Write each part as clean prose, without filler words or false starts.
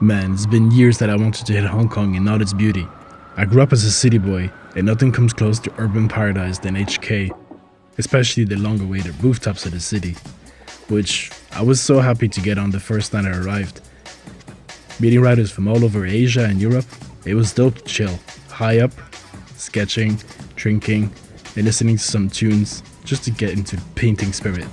Man, it's been years that I wanted to hit Hong Kong in all its beauty. I grew up as a city boy, and nothing comes close to urban paradise than HK, especially the long-awaited rooftops of the city, which I was so happy to get on the first night I arrived. Meeting writers from all over Asia and Europe, it was dope to chill, high up, sketching, drinking, and listening to some tunes just to get into the painting spirit.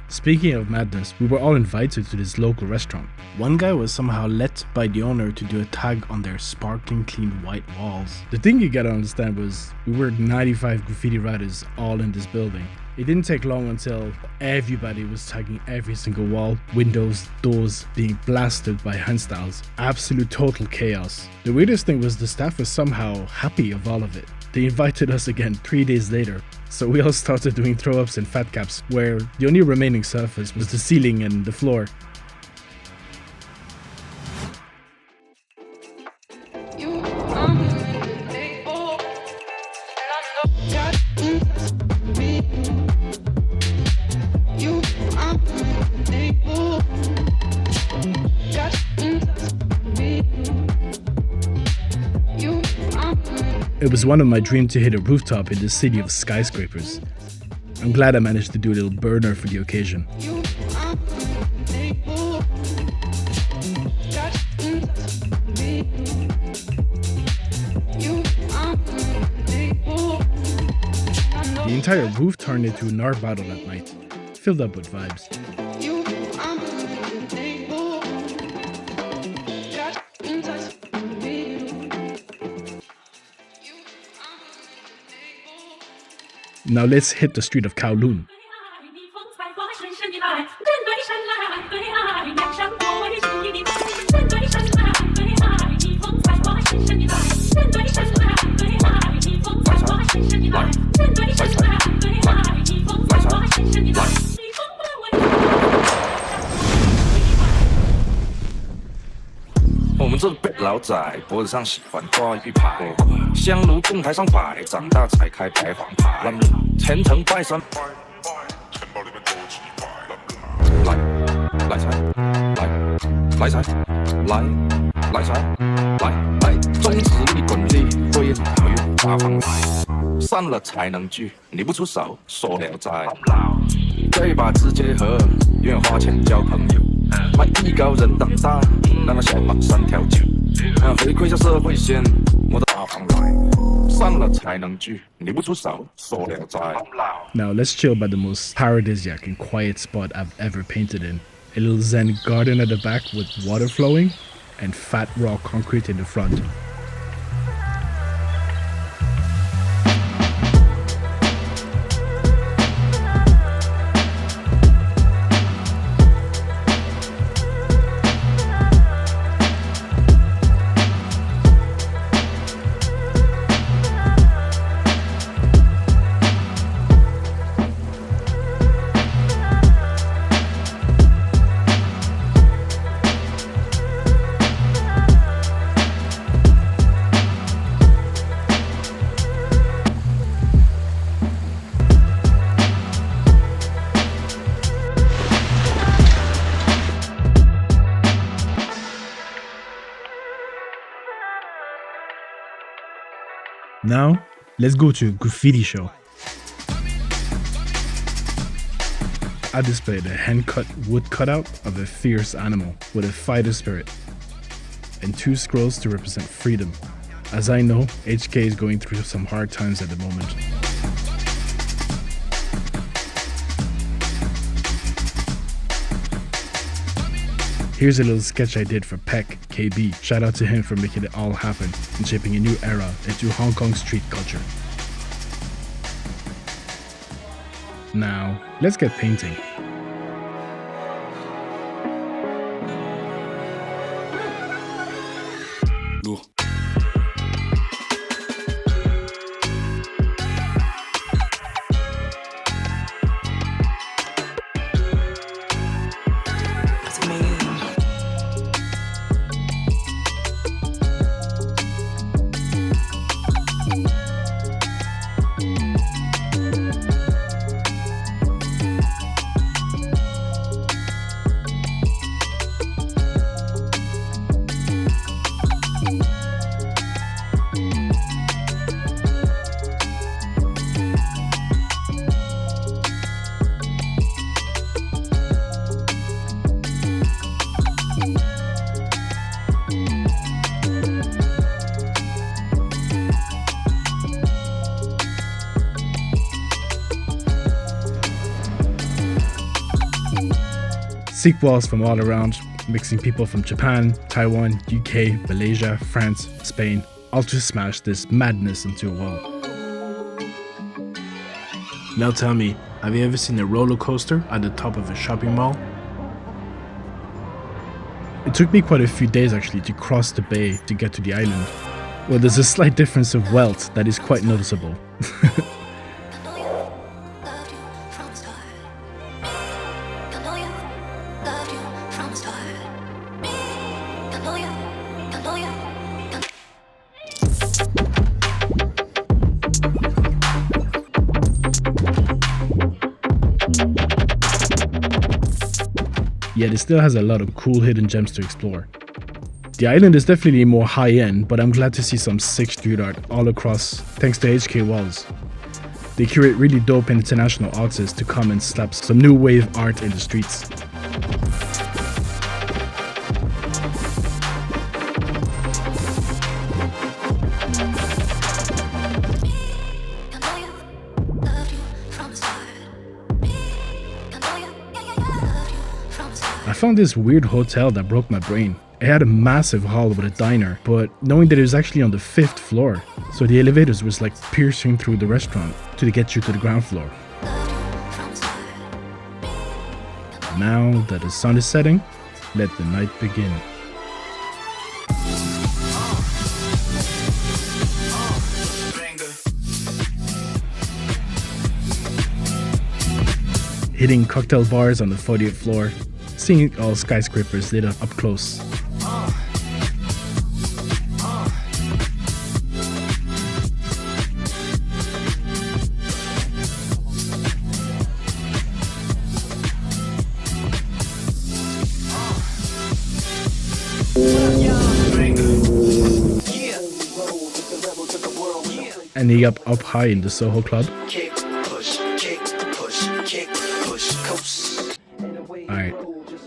Speaking of madness, we were all invited to this local restaurant. One guy was somehow let by the owner to do a tag on their sparkling clean white walls. The thing you gotta understand was, we were 95 graffiti writers all in this building. It didn't take long until everybody was tagging every single wall, windows, doors being blasted by hand styles. Absolute total chaos. The weirdest thing was the staff was somehow happy of all of it. They invited us again 3 days later. So we all started doing throw-ups and fat caps, where the only remaining surface was the ceiling and the floor. It was one of my dreams to hit a rooftop in the city of skyscrapers. I'm glad I managed to do a little burner for the occasion. The entire roof turned into an art battle that night, filled up with vibes. Now let's hit the street of Kowloon. Now let's chill by the most paradisiac and quiet spot I've ever painted in. A little zen garden at the back with water flowing and fat raw concrete in the front. Now, let's go to a graffiti show. I displayed a hand-cut wood cutout of a fierce animal with a fighter spirit and 2 scrolls to represent freedom. As I know, HK is going through some hard times at the moment. Here's a little sketch I did for Peck KB. Shout out to him for making it all happen and shaping a new era into Hong Kong street culture. Now, let's get painting. Sick walls from all around, mixing people from Japan, Taiwan, UK, Malaysia, France, Spain, all to smash this madness into a wall. Now tell me, have you ever seen a roller coaster at the top of a shopping mall? It took me quite a few days actually to cross the bay to get to the island. Well, there's a slight difference of wealth that is quite noticeable. Yet it still has a lot of cool hidden gems to explore. The island is definitely more high-end, but I'm glad to see some sick street art all across thanks to HK Walls. They curate really dope international artists to come and slap some new wave art in the streets. I found this weird hotel that broke my brain. It had a massive hall with a diner, but knowing that it was actually on the 5th floor, so the elevators was like piercing through the restaurant to get you to the ground floor. Now that the sun is setting, let the night begin. Hitting cocktail bars on the 40th floor, seeing all skyscrapers lit up close. Ending up high in the Soho Club. Alright,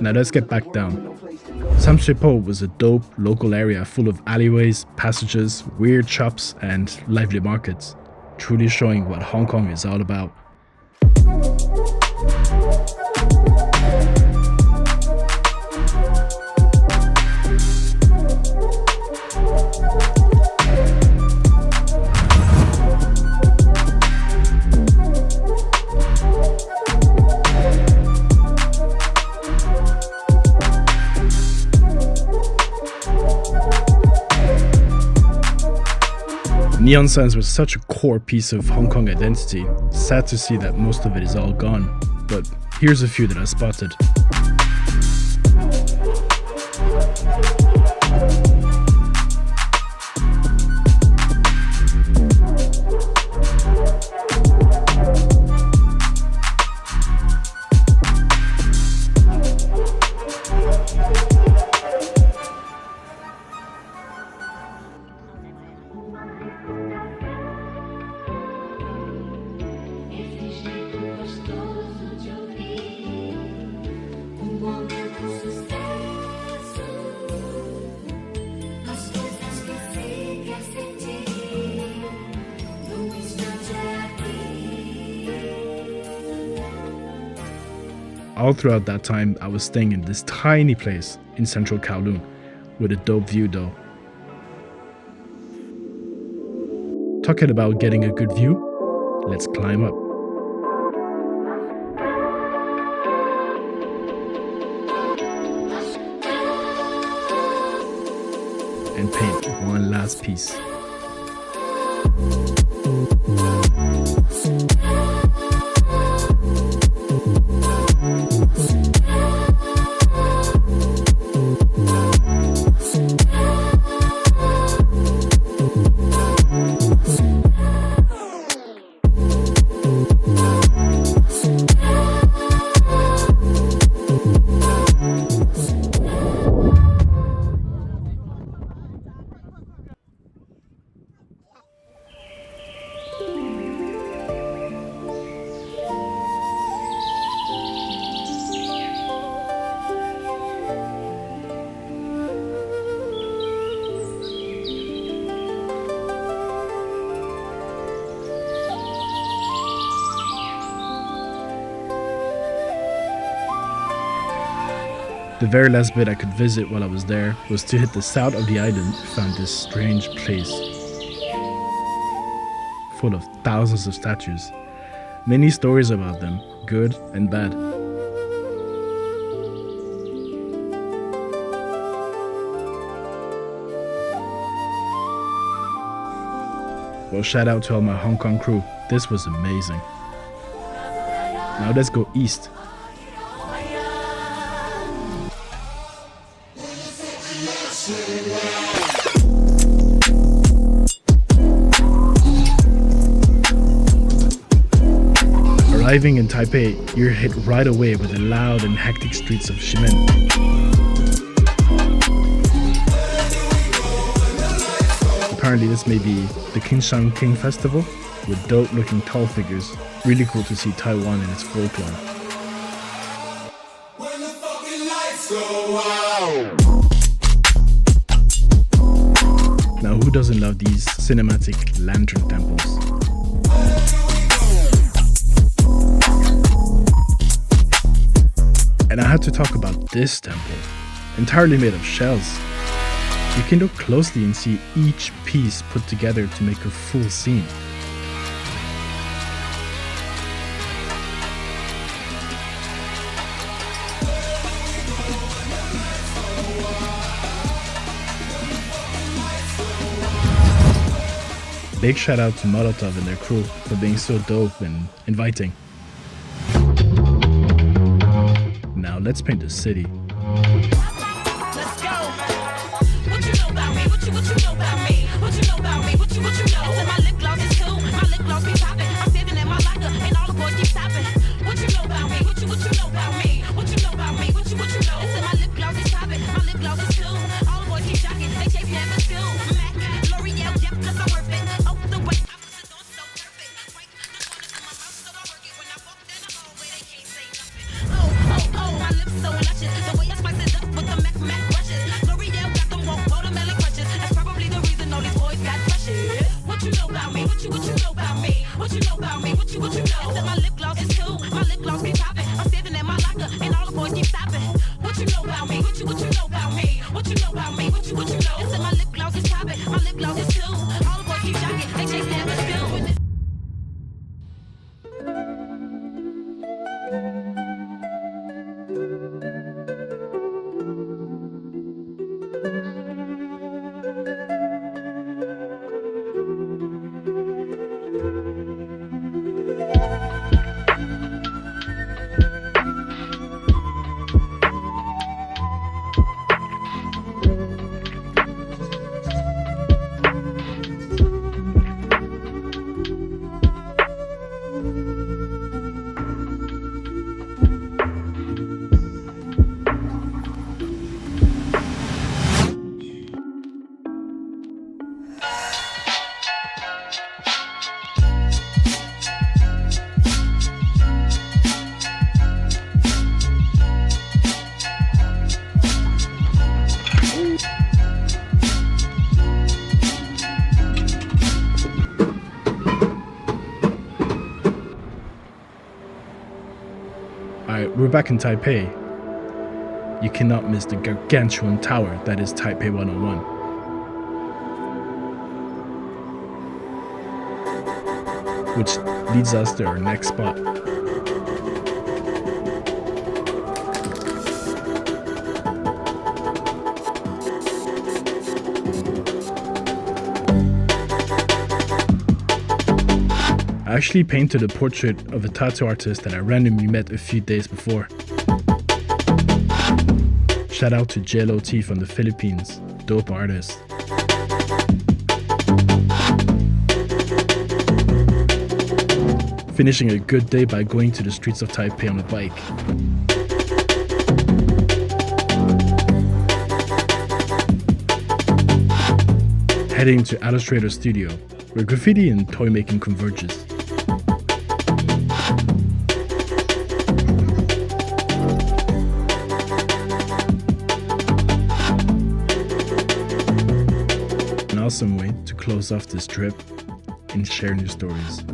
now let's get back down. Samchepo was a dope local area full of alleyways, passages, weird shops, and lively markets, truly showing what Hong Kong is all about. Neon signs were such a core piece of Hong Kong identity. Sad to see that most of it is all gone, but here's a few that I spotted. All throughout that time, I was staying in this tiny place in central Kowloon with a dope view though. Talking about getting a good view, let's climb up. And paint one last piece. The very last bit I could visit while I was there was to hit the south of the island. Found this strange place full of thousands of statues. Many stories about them, good and bad. Well, shout out to all my Hong Kong crew. This was amazing. Now let's go east. Arriving in Taipei, you're hit right away with the loud and hectic streets of Sham. Apparently this may be the Kingshan King Festival with dope looking tall figures. Really cool to see Taiwan in its folklore. Now who doesn't love these cinematic lantern temples? And I had to talk about this temple, entirely made of shells. You can look closely and see each piece put together to make a full scene. Big shout out to Molotov and their crew for being so dope and inviting. Now let's paint the city. Let's go. What you know about me? What you know about me? What you know about me? What you know? Said my lip gloss is cool. My lip gloss be popping. I'm standing at my locker and all the boys keep stopping. What you know about me? What you know about me? What you know about me? What you know? Said my lip gloss is popping. My lip gloss is cool. All the boys keep shocking. They chase me at the school. Mac, L'Oreal, yep, 'cause I'm worth it. Oh, the way I put it on so perfect. Right, the corners in my mouth, so I work it when I walk down the hallway. They can't say nothing. Oh, my lips so luscious. The way I spice it up with the Mac brushes. L'Oreal got them woke watermelon crushes. That's probably the reason all these boys got crushes. What you know about me? What you know about me? What you know about me? What you know? Said my lip gloss is cool. My lip gloss be popping. I'm standing at my locker and all the boys keep stopping. What you know about me? What you know about me? What you know about me? What you know? Said my lip gloss is popping. My lip gloss is cool. All the boys keep jocking. They chase me at the school. Alright, we're back in Taipei. You cannot miss the gargantuan tower that is Taipei 101. Which leads us to our next spot. I actually painted a portrait of a tattoo artist that I randomly met a few days before. Shout out to JLOT from the Philippines, dope artist. Finishing a good day by going to the streets of Taipei on a bike. Heading to Allostrator studio, where graffiti and toy making converges. An awesome way to close off this trip and share new stories.